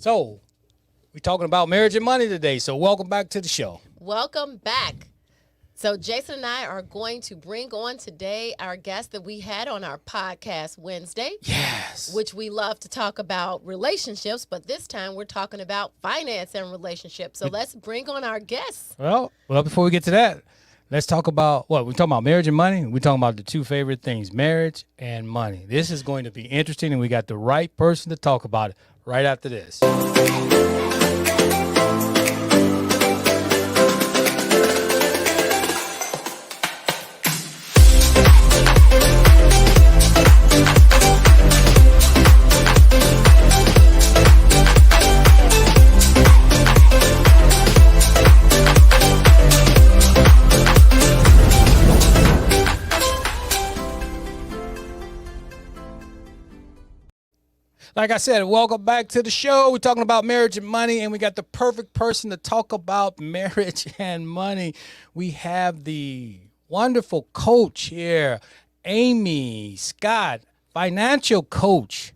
So, we're talking about marriage and money today. So, welcome back to the show. Welcome back. So, Jason and I are going to bring on today our guest that we had on our podcast Wednesday. Yes. Which we love to talk about relationships, but this time we're talking about finance and relationships. So, let's bring on our guests. Well, before we get to that, let's talk about what we're talking about marriage and money. We're talking about the two favorite things, marriage and money. This is going to be interesting, and we got the right person to talk about it right after this. Like I said, welcome back to the show. We're talking about marriage and money, and we got the perfect person to talk about marriage and money. We have the wonderful coach here, Amy Scott, financial coach.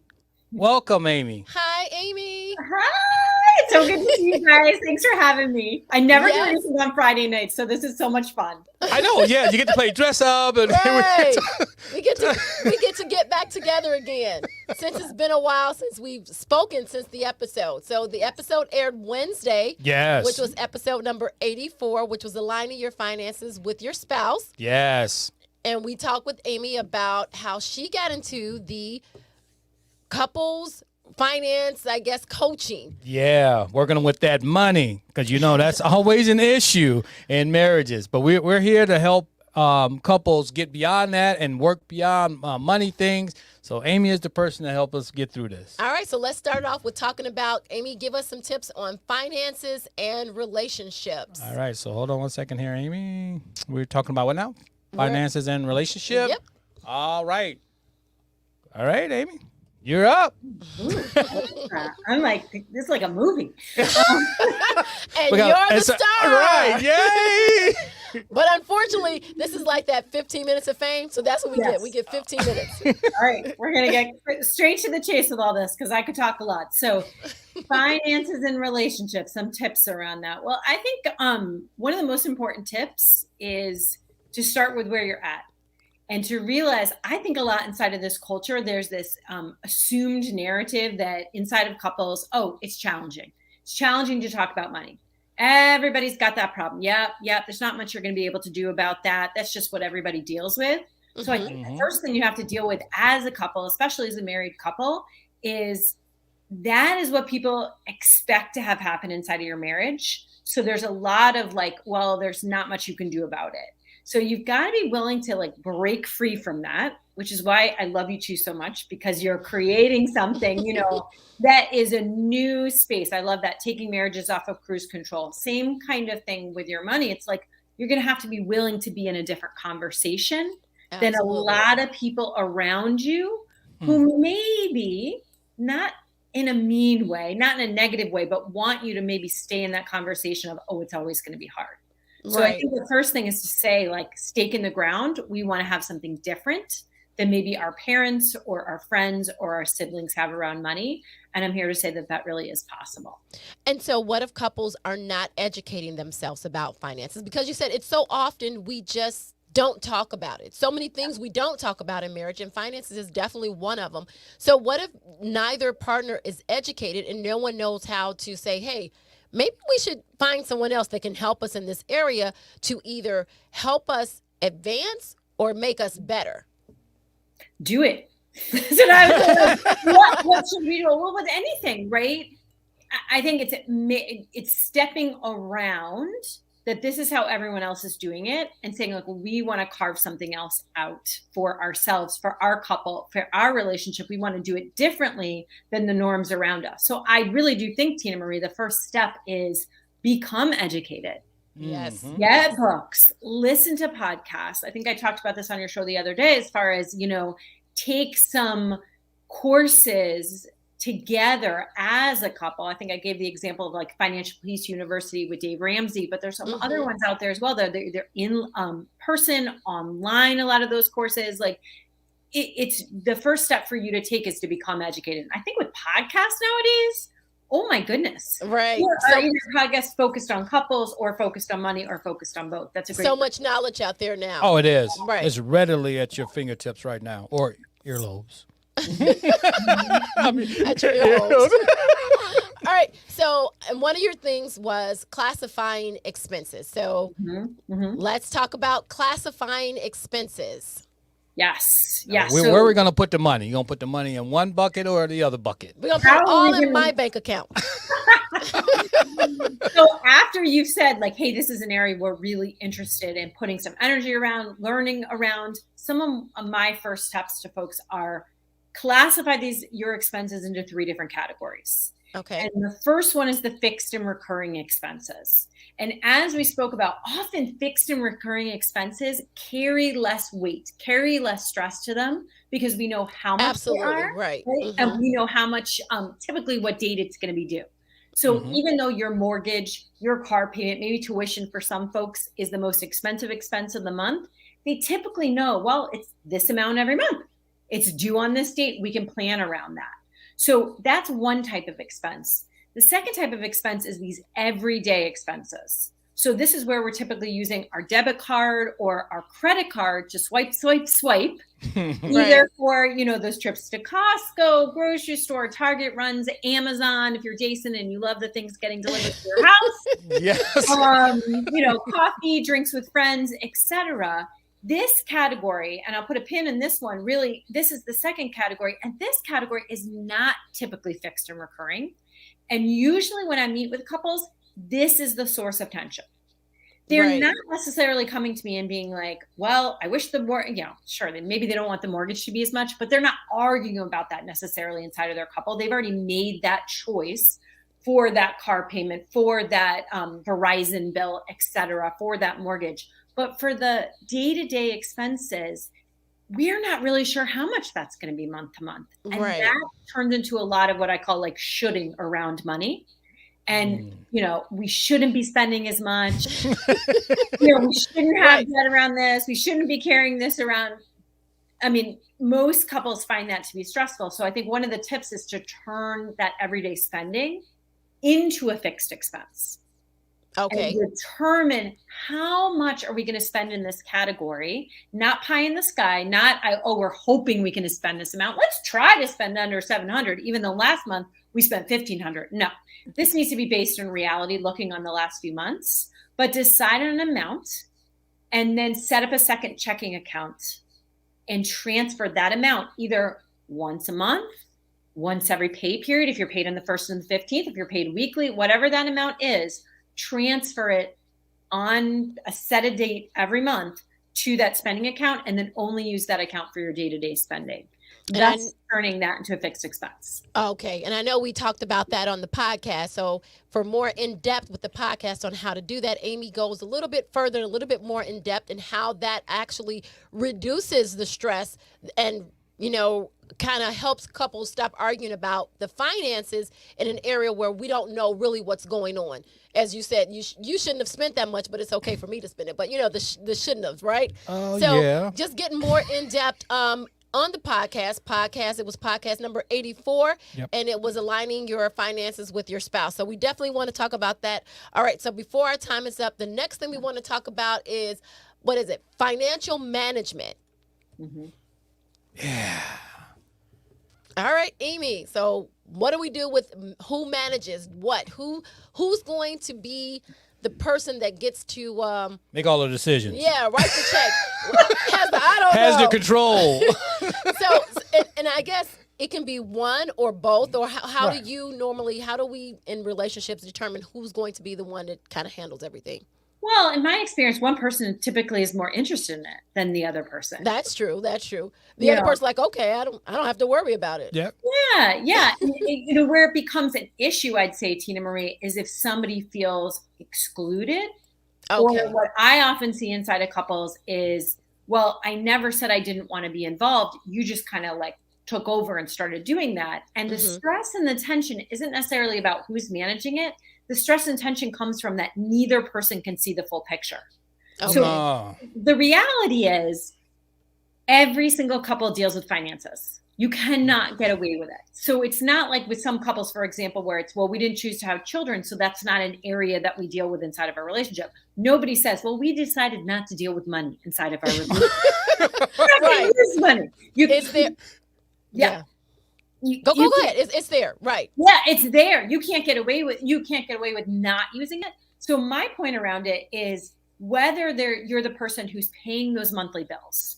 Welcome, Amy. Hi, Amy. Hi, it's so good to see you guys. Thanks for having me. I never do Yes. anything on Friday nights, so this is so much fun. I know, yeah, you get to play dress up, and Right. we get to get back together again. Since it's been a while since we've spoken since the episode. So the episode aired Wednesday. Yes. Which was episode number 84, which was aligning your finances with your spouse. Yes. And we talked with Amy about how she got into the couples finance, I guess, coaching. Yeah, working with that money, because that's always an issue in marriages. But we're here to help couples get beyond that and work beyond money things. So Amy is the person to help us get through this. All right, so let's start off with talking about, Amy, give us some tips on finances and relationships. All right, so hold on one second here, Amy. We're talking about what now? Finances and relationship? Yep. All right, Amy. You're up. I'm like, this is like a movie. And you're the star. All right, yay. But unfortunately, this is like that 15 minutes of fame. So that's what we get. We get 15 minutes. All right, we're going to get straight to the chase with all this because I could talk a lot. So finances and relationships, some tips around that. Well, I think one of the most important tips is to start with where you're at. And to realize, I think a lot inside of this culture, there's this assumed narrative that inside of couples, it's challenging. It's challenging to talk about money. Everybody's got that problem. Yep. There's not much you're going to be able to do about that. That's just what everybody deals with. Mm-hmm. So I think the first thing you have to deal with as a couple, especially as a married couple, is that is what people expect to have happen inside of your marriage. So there's a lot of there's not much you can do about it. So you've got to be willing to break free from that, which is why I love you two so much, because you're creating something, that is a new space. I love that, taking marriages off of cruise control. Same kind of thing with your money. It's like you're going to have to be willing to be in a different conversation than a lot of people around you who maybe not in a mean way, not in a negative way, but want you to maybe stay in that conversation of, it's always going to be hard. So I think the first thing is to say, stake in the ground. We want to have something different than maybe our parents or our friends or our siblings have around money. And I'm here to say that really is possible. And so what if couples are not educating themselves about finances? Because you said it's so often we just don't talk about it. So many things we don't talk about in marriage, and finances is definitely one of them. So what if neither partner is educated and no one knows how to say, hey, maybe we should find someone else that can help us in this area to either help us advance or make us better? Do it. That's what I was like, what should we do? Well, with anything, right? I think it's stepping around that this is how everyone else is doing it and saying, we want to carve something else out for ourselves, for our couple, for our relationship. We want to do it differently than the norms around us. So I really do think, Tina Marie, the first step is become educated. Yes. Get books, listen to podcasts. I think I talked about this on your show the other day, as far as, take some courses together as a couple. I think I gave the example of Financial Peace University with Dave Ramsey, but there's some other ones out there as well. They're in person, online, a lot of those courses. It's the first step for you to take is to become educated. I think with podcasts nowadays, oh my goodness. Right. Or So, are either podcasts focused on couples or focused on money or focused on both? That's a great so much knowledge out there now. Oh, it is. Right. It's readily at your fingertips right now, or earlobes. At your earlobes. All right. So, and one of your things was classifying expenses. So, let's talk about classifying expenses. Yes. Where are we going to put the money? You going to put the money in one bucket or the other bucket? We're going to put it all in my bank account. So after you've said like, hey, this is an area we're really interested in putting some energy around, learning around, some of my first steps to folks are classify your expenses into 3 different categories. Okay. And the first one is the fixed and recurring expenses. And as we spoke about, often fixed and recurring expenses carry less weight, carry less stress to them because we know how much Absolutely, they are, right. And we know how much, typically what date it's going to be due. So even though your mortgage, your car payment, maybe tuition for some folks is the most expensive expense of the month, they typically know, well, it's this amount every month. It's due on this date. We can plan around that. So that's one type of expense. The second type of expense is these everyday expenses. So this is where we're typically using our debit card or our credit card to swipe, either for, those trips to Costco, grocery store, Target runs, Amazon, if you're Jason and you love the things getting delivered to your house. Yes. Coffee, drinks with friends, etc. This category, and I'll put a pin in this one, really, this is the second category. And this category is not typically fixed and recurring. And usually when I meet with couples, this is the source of tension. They're not necessarily coming to me and being like, well, I wish maybe they don't want the mortgage to be as much, but they're not arguing about that necessarily inside of their couple. They've already made that choice for that car payment, for that Verizon bill, etc., for that mortgage. But for the day-to-day expenses, we're not really sure how much that's going to be month to month. And that turns into a lot of what I call like shoulding around money. And, we shouldn't be spending as much. We shouldn't have debt around this. We shouldn't be carrying this around. I mean, most couples find that to be stressful. So I think one of the tips is to turn that everyday spending into a fixed expense. Okay. And determine how much are we going to spend in this category, not pie in the sky, not, we're hoping we can spend this amount. Let's try to spend under 700, even though last month we spent 1,500. No, this needs to be based on reality, looking on the last few months, but decide on an amount and then set up a second checking account and transfer that amount either once a month, once every pay period. If you're paid on the 1st and the 15th, if you're paid weekly, whatever that amount is, transfer it on a set a date every month to that spending account and then only use that account for your day-to-day spending. That's turning that into a fixed expense. Okay. And I know we talked about that on the podcast. So for more in depth with the podcast on how to do that, Amy goes a little bit further, a little bit more in depth in how that actually reduces the stress and, kind of helps couples stop arguing about the finances in an area where we don't know really what's going on. As you said, you shouldn't have spent that much, but it's okay for me to spend it. But, the shouldn't have, right? Oh, so yeah. Just getting more in depth on the podcast, it was podcast number 84, and it was aligning your finances with your spouse. So we definitely want to talk about that. All right. So before our time is up, the next thing we want to talk about is, what is it? Financial management. Mm-hmm. Yeah. All right, Amy. So what do we do with who manages what? Who's going to be the person that gets to make all the decisions? Yeah, write the check. Has the control. And I guess it can be one or both. Or how do you normally? How do we in relationships determine who's going to be the one that kind of handles everything? Well, in my experience, one person typically is more interested in it than the other person. That's true. The other person's like, okay, I don't have to worry about it. Yep. Yeah. Where it becomes an issue, I'd say, Tina Marie, is if somebody feels excluded. Okay. Or what I often see inside of couples is, well, I never said I didn't want to be involved. You just kind of like took over and started doing that. And the stress and the tension isn't necessarily about who's managing it. The stress and tension comes from that neither person can see the full picture. Okay. So the reality is every single couple deals with finances. You cannot get away with it. So it's not like with some couples, for example, where it's, well, we didn't choose to have children, so that's not an area that we deal with inside of our relationship. Nobody says, well, we decided not to deal with money inside of our relationship. Right. Use money. It's there. Yeah. Go ahead. It's there. Right. Yeah, it's there. You can't get away with not using it. So my point around it is whether you're the person who's paying those monthly bills,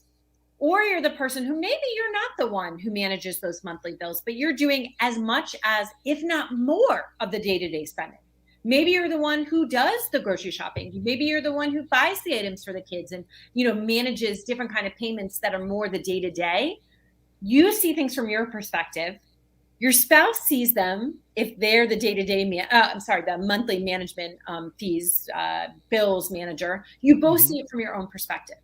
or you're the person who maybe you're not the one who manages those monthly bills, but you're doing as much as, if not more, of the day-to-day spending. Maybe you're the one who does the grocery shopping. Maybe you're the one who buys the items for the kids and, manages different kind of payments that are more the day-to-day. You see things from your perspective. Your spouse sees them if they're the day-to-day, the monthly management fees, bills manager. You both see it from your own perspective.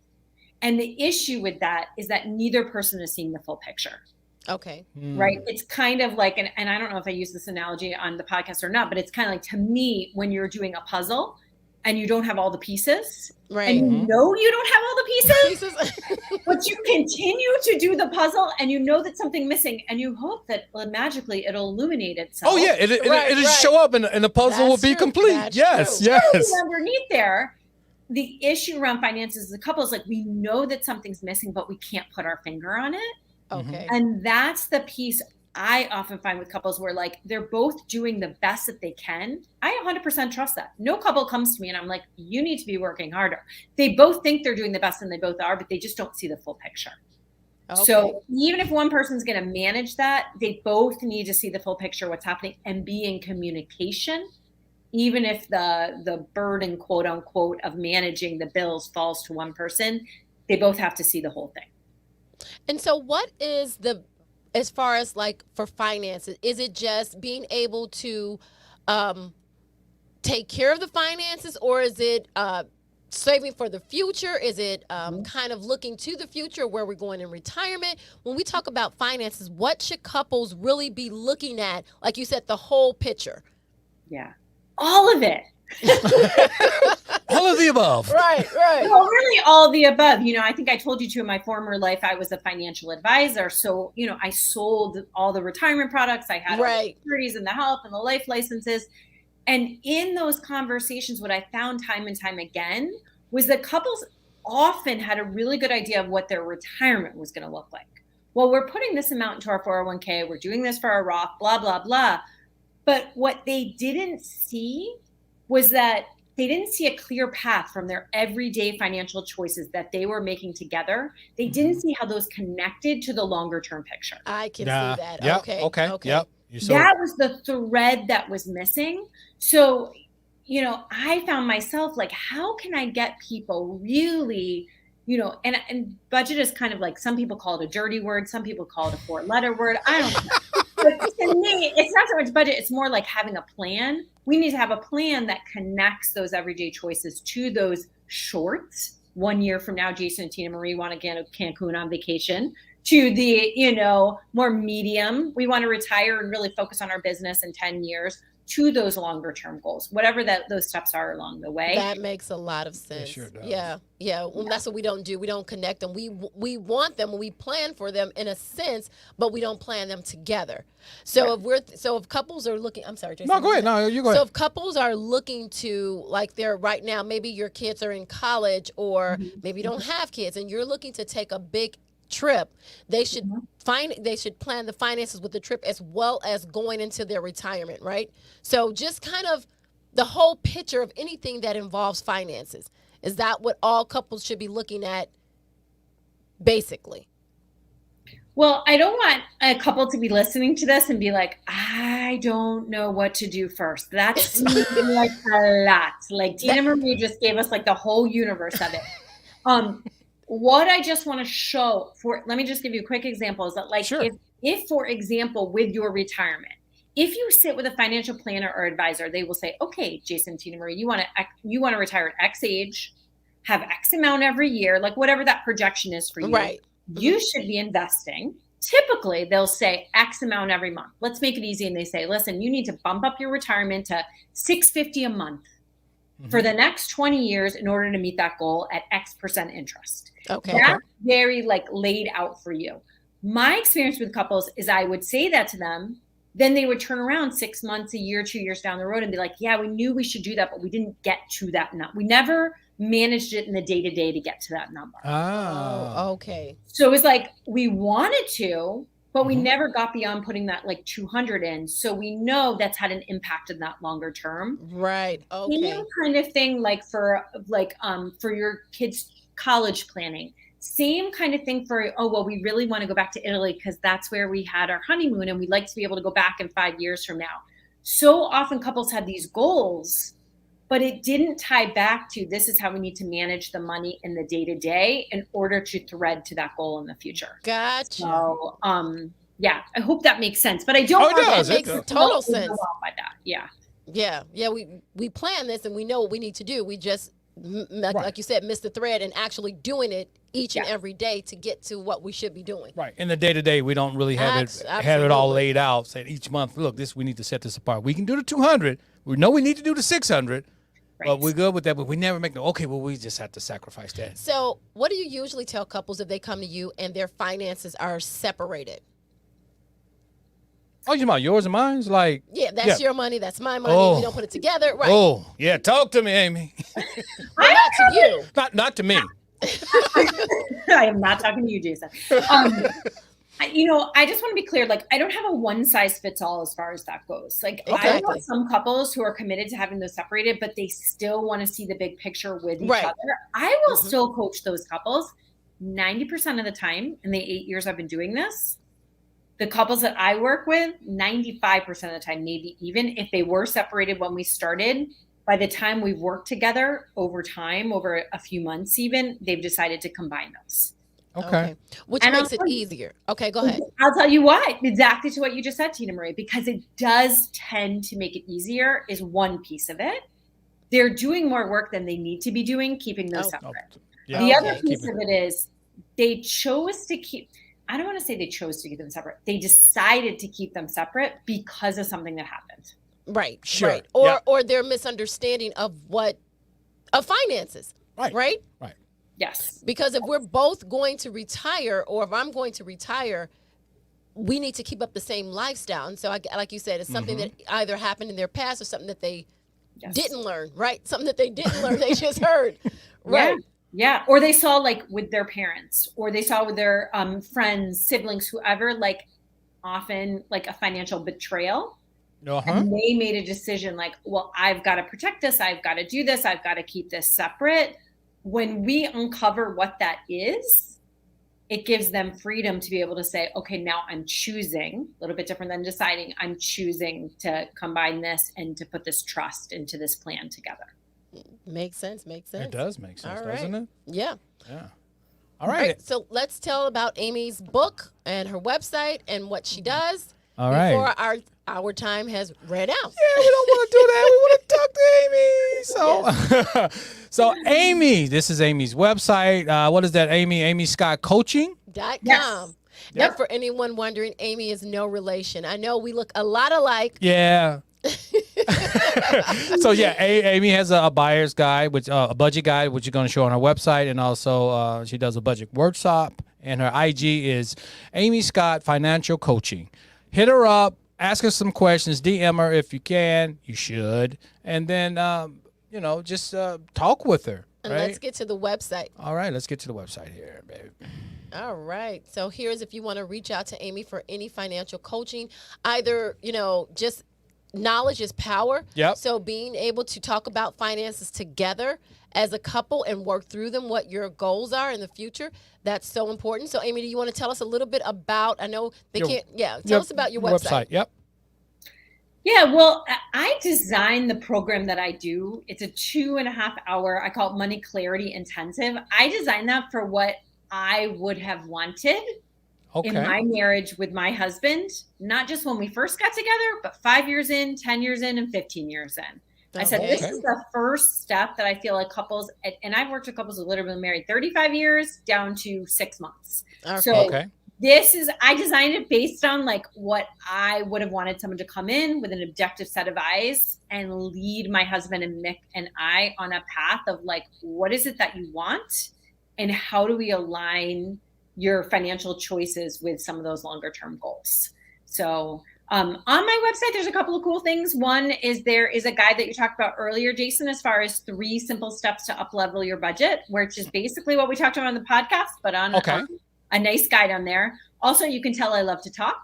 And the issue with that is that neither person is seeing the full picture. Okay. Right. It's kind of like, and I don't know if I use this analogy on the podcast or not, but it's kind of like, to me, when you're doing a puzzle and you don't have all the pieces, right, and you know you don't have all the pieces, but you continue to do the puzzle and you know that something's missing and you hope that magically it'll illuminate itself. Oh yeah, it'll show up and the puzzle will be complete. That's yes, true. yes. Underneath there, the issue around finances, the couple is like, we know that something's missing, but we can't put our finger on it. Okay. And that's the piece I often find with couples where like they're both doing the best that they can. I 100% trust that. No couple comes to me and I'm like, you need to be working harder. They both think they're doing the best and they both are, but they just don't see the full picture. Okay. So even if one person's going to manage that, they both need to see the full picture, what's happening, and be in communication. Even if the burden, quote unquote, of managing the bills falls to one person, they both have to see the whole thing. And so what is as far as like for finances, is it just being able to take care of the finances, or is it saving for the future? Is it kind of looking to the future where we're going in retirement? When we talk about finances, what should couples really be looking at? Like you said, the whole picture. Yeah. All of it. All of the above. Right. Well, really all of the above. I think I told you too, in my former life, I was a financial advisor. So, I sold all the retirement products. I had all the securities and the health and the life licenses. And in those conversations, what I found time and time again was that couples often had a really good idea of what their retirement was going to look like. Well, we're putting this amount into our 401k. We're doing this for our Roth, blah, blah, blah. But what they didn't see was that they didn't see a clear path from their everyday financial choices that they were making together. They didn't see how those connected to the longer term picture. I can see that. Yep, Okay. Yep. That was the thread that was missing. So, I found myself like, how can I get people really, and budget is kind of like, some people call it a dirty word. Some people call it a 4-letter word. I don't know. But to me, it's not so much budget. It's more like having a plan. We need to have a plan that connects those everyday choices to those shorts. 1 year from now, Jason and Tina Marie want to go to Cancun on vacation. To the, more medium, we want to retire and really focus on our business in 10 years. To those longer term goals, whatever those steps are along the way. That makes a lot of sense. It sure does. Yeah. Well, that's what we don't do. We don't connect them. We want them, we plan for them in a sense, but we don't plan them together. So if couples are looking, I'm sorry, Jason. No, go ahead. No, you go ahead. So if couples are looking to, like, they're right now, maybe your kids are in college, or maybe you don't have kids, and you're looking to take a big trip, they should plan the finances with the trip as well as going into their retirement, right? So just kind of the whole picture of anything that involves finances. Is that what all couples should be looking at, basically? Well, I don't want a couple to be listening to this and be like, I don't know what to do first. That's like a lot. Like Tina Marie just gave us like the whole universe of it. What I just want to show let me just give you a quick example is that, like, sure. if for example, with your retirement, if you sit with a financial planner or advisor, they will say, okay, Jason, Tina Marie, you want to retire at X age, have X amount every year, like whatever that projection is for you. Right. You should be investing. Typically, they'll say X amount every month. Let's make it easy. And they say, listen, you need to bump up your retirement to $650 a month for the next 20 years in order to meet that goal at X% interest. Okay. That's very like laid out for you. my experience with couples is I would say that to them. Then they would turn around 6 months, a year, 2 years down the road and be like, yeah, we knew we should do that, but we didn't get to that number. We never managed it in the day-to-day to get to that number. Oh, okay. So it was like, we wanted to, but we never got beyond putting that like 200 in. So we know that's had an impact in that longer term. Right. Okay. Same kind of thing like for your kids' college planning. Same kind of thing for, oh, well, we really want to go back to Italy because that's where we had our honeymoon and we'd like to be able to go back in 5 years from now. So often couples had these goals, but it didn't tie back to this is how we need to manage the money in the day-to-day in order to thread to that goal in the future. Gotcha. So, yeah, I hope that makes sense, but I don't want that makes total sense. By that. Yeah. Yeah. We plan this and we know what we need to do. We just, like you said, miss the thread and actually doing it each and every day to get to what we should be doing. Right. In the day-to-day, we don't really have it all laid out. Saying each month, look, we need to set this apart. We can do the 200. We know we need to do the 600. Right. But we're good with that. But we never make we just have to sacrifice that. So what do you usually tell couples if they come to you and their finances are separated? Oh, you about yours and mine's? Like, that's your money. That's my money. We don't put it together. Right. Oh, yeah. Talk to me, Amy. Well, not to you. Not to me. I am not talking to you, Jason. I just want to be clear. Like, I don't have a one size fits all as far as that goes. Like, I know some couples who are committed to having those separated, but they still want to see the big picture with each other. I will still coach those couples 90% of the time in the 8 years I've been doing this. The couples that I work with, 95% of the time, maybe even if they were separated when we started, by the time we've worked together over time, over a few months even, they've decided to combine those. Okay. Which makes it easier. Okay, go ahead. I'll tell you why. Exactly to what you just said, Tina Marie, because it does tend to make it easier is one piece of it. They're doing more work than they need to be doing, keeping those separate. The other piece of it is they chose to keep, I don't want to say they chose to keep them separate. They decided to keep them separate because of something that happened. Right. Sure. Right. Or their misunderstanding of finances. Right. Yes. Because if we're both going to retire, or if I'm going to retire, we need to keep up the same lifestyle. And so, like you said, it's something that either happened in their past or something that they didn't learn, right? Something that they didn't learn, they just heard. Right. Yeah. Or they saw like with their parents, or they saw with their friends, siblings, whoever, like often like a financial betrayal. And they made a decision like, well, I've got to protect this. I've got to do this. I've got to keep this separate. When we uncover what that is, it gives them freedom to be able to say, okay, now I'm choosing, a little bit different than deciding, I'm choosing to combine this and to put this trust into this plan together. Makes sense. It does make sense, doesn't it? Yeah. All right. So let's tell about Amy's book and her website and what she does. All right. Before our time has ran out. Yeah, we don't want to do that. We want to talk to Amy. So Amy, this is Amy's website. What is that, Amy? AmyScottCoaching.com. Yes. Yep. For anyone wondering, Amy is no relation. I know we look a lot alike. Yeah. So Amy has a buyer's guide, which a budget guide, which you're going to show on her website, and also she does a budget workshop, and her IG is Amy Scott Financial Coaching. Hit her up, ask her some questions, DM her if you can. You should, and then just talk with her. And let's get to the website. All right, let's get to the website here, baby. All right. So here's if you want to reach out to Amy for any financial coaching, either just knowledge is power. Yep. So being able to talk about finances together as a couple and work through them, what your goals are in the future, that's so important. So Amy, do you want to tell us a little bit about, I know they tell us about your website. Yep. Yeah, well, I designed the program that I do. It's a 2.5 hour, I call it Money Clarity Intensive. I designed that for what I would have wanted in my marriage with my husband, not just when we first got together, but 5 years in, 10 years in, and 15 years in. I said, this is the first step that I feel like couples, and I've worked with couples who literally been married 35 years down to 6 months. I designed it based on like what I would have wanted someone to come in with an objective set of eyes and lead my husband and Mick and I on a path of like, what is it that you want? And how do we align your financial choices with some of those longer term goals. So on my website, there's a couple of cool things. One is there is a guide that you talked about earlier, Jason, as far as 3 simple steps to up-level your budget, which is basically what we talked about on the podcast, but on a nice guide on there. Also, you can tell I love to talk.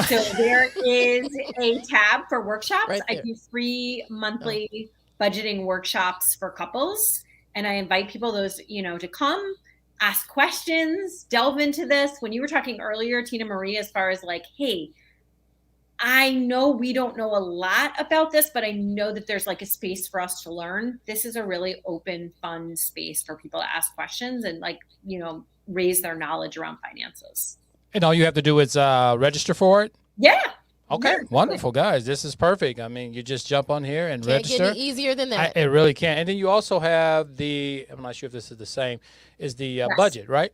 So there is a tab for workshops. Right, I do free monthly budgeting workshops for couples. And I invite people to come, ask questions, delve into this. When you were talking earlier, Tina Marie, as far as like, hey, I know we don't know a lot about this, but I know that there's like a space for us to learn. This is a really open, fun space for people to ask questions and raise their knowledge around finances. And all you have to do is register for it? Yeah. Okay, wonderful, guys. This is perfect. I mean, you just jump on here and register. Can't get any easier than that. It really can't. And then you also have I'm not sure if this is the same, is the budget, right?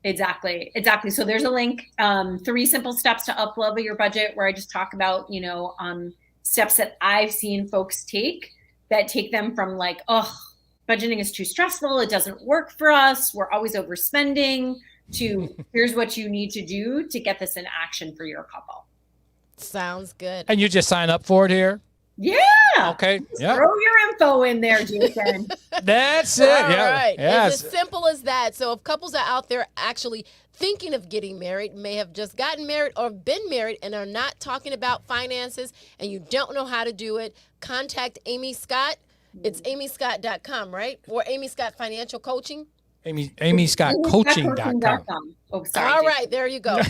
Exactly. So there's a link, 3 simple steps to up-level your budget, where I just talk about, steps that I've seen folks take that take them from like, oh, budgeting is too stressful, it doesn't work for us, we're always overspending, to here's what you need to do to get this in action for your couple. Sounds good. And you just sign up for it here? Yeah. Okay. Throw your info in there, Jason. That's it. All yeah. right. Yes. It's as simple as that. So if couples are out there actually thinking of getting married, may have just gotten married or been married and are not talking about finances, and you don't know how to do it, contact Amy Scott. It's amyscott.com, right? Or Amy Scott Financial Coaching. amyscottcoaching.com. Oh, sorry. All right, there you go.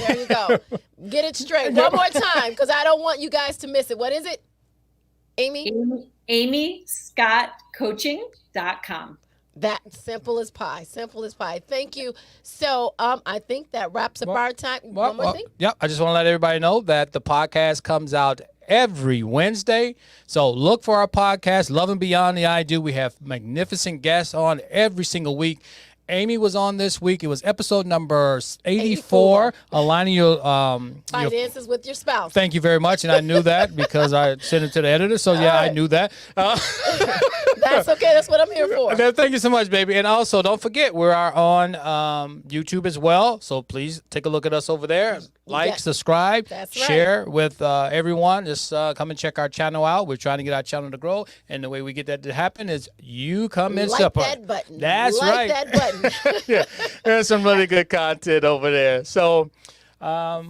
Get it straight. One more time, because I don't want you guys to miss it. What is it? amyscottcoaching.com. That simple as pie. Thank you. So I think that wraps up our time. One more thing? Yeah, I just want to let everybody know that the podcast comes out every Wednesday. So look for our podcast, Love and Beyond the I Do. We have magnificent guests on every single week. Amy was on this week. It was episode number 84, aligning your finances with your spouse. Thank you very much. And I knew that because I sent it to the editor. So, I knew that. That's okay. That's what I'm here for. Thank you so much, baby. And also, don't forget, we are on YouTube as well. So please take a look at us over there. Like, subscribe, share with everyone. Just come and check our channel out. We're trying to get our channel to grow. And the way we get that to happen is you come and support. Like that button. That's right. Like that button. Yeah, there's some really good content over there. So I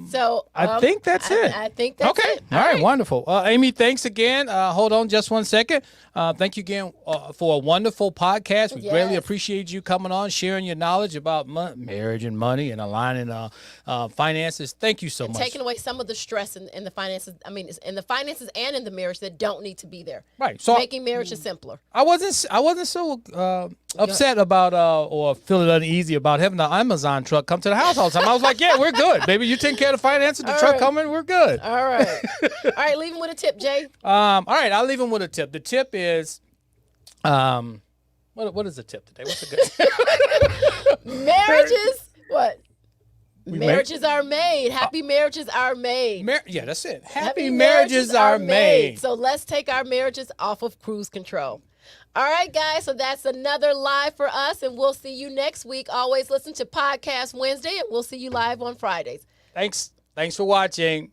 think that's it. I think that's it. All right, wonderful. Amy, thanks again. Hold on just one second. Thank you again for a wonderful podcast. We greatly appreciate you coming on, sharing your knowledge about marriage and money and aligning finances. Thank you so much. Taking away some of the stress in the finances. I mean, in the finances and in the marriage that don't need to be there. Right. So making marriages simpler. I wasn't so upset about or feeling uneasy about having the Amazon truck come to the house all the time. I was like, yeah, we're good, baby. You take care of the finances, the truck coming, we're good. All right. All right, leave him with a tip, Jay. All right, I'll leave him with a tip. The tip is, what is the tip today? What's a good marriages? What? Marriages are made. Happy marriages are made. Yeah, that's it. Happy marriages are made. So let's take our marriages off of cruise control. All right, guys. So that's another live for us, and we'll see you next week. Always listen to Podcast Wednesday, and we'll see you live on Fridays. Thanks for watching.